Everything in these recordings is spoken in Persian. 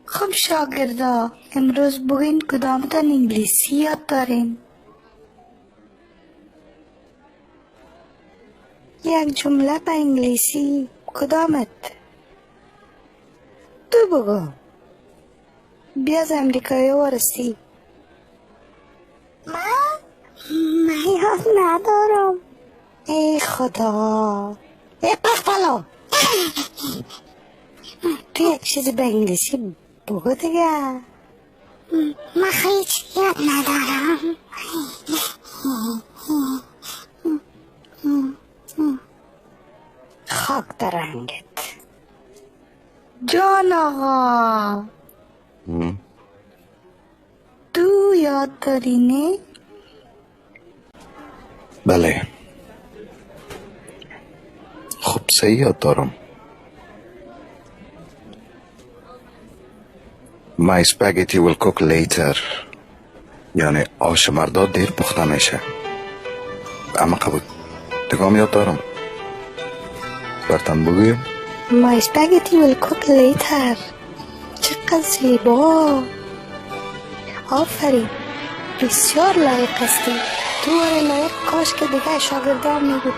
خب شاگردا امروز بگین کدامتان انگلیسی یاد دارین؟ یک جمله به انگلیسی کدامت؟ تو بگو. بیا از امریکایی ورستی. من یاد ندارم. ای خدا. ای پخپلو. تو یک چیزی به انگلیسی بگو دیگه. من هیچ یاد ندارم. خاک در رنگت. جان آقا تو یاد داری نه؟ بله خب صحیح یاد دارم. My spaghetti will cook later. یعنی آش مردا دیر پخته میشه. اما قبول دگام یاد دارم. برتن بگویم My spaghetti will cook later. چقدر زیبا. آفرین بسیار لایق هستی. تو آره لایق. کاش که دیگه شاگردان میگو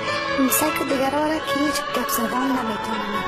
مثل که دیگر آره که هیچ گپ زدن نمیتونم.